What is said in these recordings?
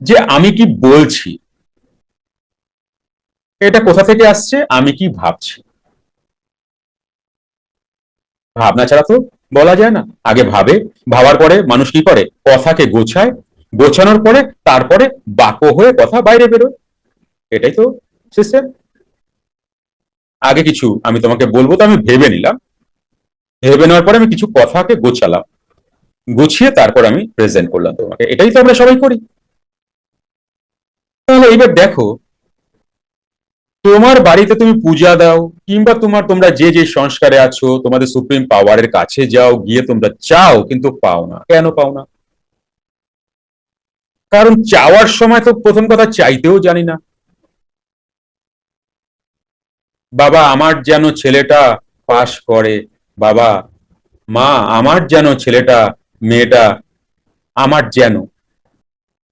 যে আমি কি বলছি এটা কোথা থেকে আসছে, আমি কি ভাবছি। ভাবনা ছাড়া তো বলা যায় না। আগে ভাবে, ভাবার পরে মানুষ কি করে, কথাকে গোছায়, গোছানোর পরে তারপরে বাক্য হয়ে কথা বাইরে বেরোয়। এটাই তো সিস্টেম। আগে কিছু আমি তোমাকে বলবো, তো আমি ভেবে নিলাম, ভেবে নেওয়ার পরে আমি কিছু কথাকে গোছালাম, গুছিয়ে তারপর আমি প্রেজেন্ট করলাম তোমাকে। এটাই তো আমরা সবাই করি। তাহলে এইবার দেখো, তোমার বাড়িতে তুমি পূজা দাও, কিংবা তোমরা যে যে সংস্কারে আছো, তোমাদের সুপ্রিম পাওয়ারের কাছে যাও, গিয়ে তোমরা চাও কিন্তু পাও না। কেন পাও না? কারণ চাওয়ার সময় তো প্রথম কথা চাইতেও জানি না। বাবা আমার যেন ছেলেটা পাশ করে, বাবা, মা আমার যেন ছেলেটা, মেয়েটা, আমার যেন,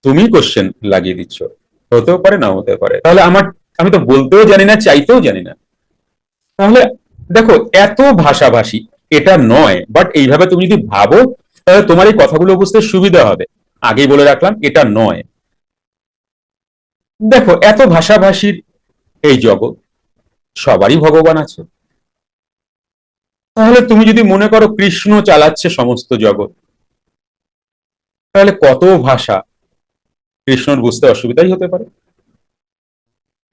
তুমি কোশ্চেন লাগিয়ে দিচ্ছ। হতেও পারে, না হতে পারে। তাহলে আমি তো বলতেও জানি না, চাইতেও জানি না। তাহলে দেখো, এত ভাষাভাষী এটা নয়, বাট এইভাবে তুমি যদি ভাবো, তাহলে তোমার এই কথাগুলো বুঝতে সুবিধা হবে। আগেই বলে রাখলাম, এটা নয়। দেখো, এত ভাষাভাষীর এই জগৎ, সবারই ভগবান আছে। তাহলে তুমি যদি মনে করো কৃষ্ণ চালাচ্ছে সমস্ত জগৎ, তাহলে কত ভাষা, কৃষ্ণর বুঝতে অসুবিধাই হতে পারে।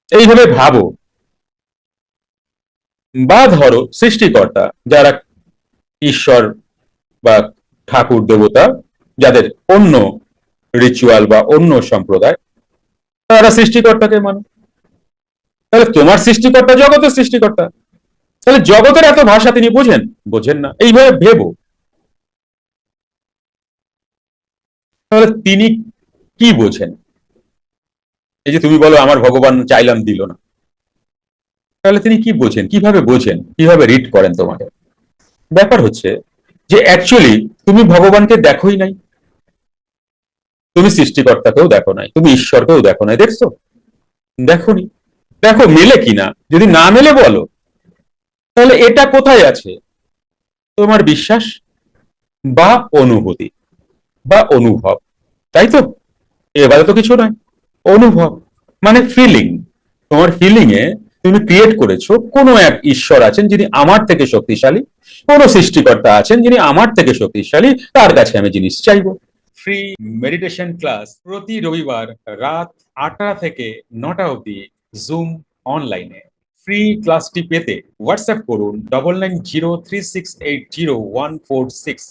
এইভাবে ভাবো। বা ধরো সৃষ্টিকর্তা, যারা ঈশ্বর বা ঠাকুর দেবতা, যাদের অন্য রিচুয়াল বা অন্য সম্প্রদায়, তারা সৃষ্টিকর্তাকে মানে। তাহলে তোমার সৃষ্টিকর্তা জগতের সৃষ্টিকর্তা। তাহলে জগতের এত ভাষা তিনি বোঝেন? বোঝেন না। এইভাবে ভেবো। তাহলে তিনি কি বোঝেন? এই যে তুমি বলো আমার ভগবান চাইলাম দিল না, তাহলে তিনি কি বোঝেন, কিভাবে বোঝেন, কিভাবে রিড করেন তোমাকে? ব্যাপার হচ্ছে যে অ্যাকচুয়ালি তুমি ভগবানকে দেখোই নাই, তুমি সৃষ্টিকর্তাকেও দেখো নাই, তুমি ঈশ্বরকেও দেখো নাই। দেখছো? দেখোনি। দেখো মেলে কিনা, যদি না মেলে বলো। তাহলে এটা কোথায় আছে? তোমার বিশ্বাস বা অনুভূতি বা অনুভব, তাই তো? এবারে তো কিছু নয়। অনুভব মানে ফিলিং। তোমার ফিলিং এ তুমি ক্রিয়েট করেছো কোনো এক ঈশ্বর আছেন যিনি আমার থেকে শক্তিশালী, কোন সৃষ্টিকর্তা আছেন যিনি আমার থেকে শক্তিশালী, তার কাছে আমি জিনিস চাইবো। ফ্রি মেডিটেশন ক্লাস প্রতি রবিবার রাত 8টা থেকে 9টা অবধি, জুম অনলাইনে। ফ্রি ক্লাসটি পেতে হোয়াটসঅ্যাপ করুন 9903680146।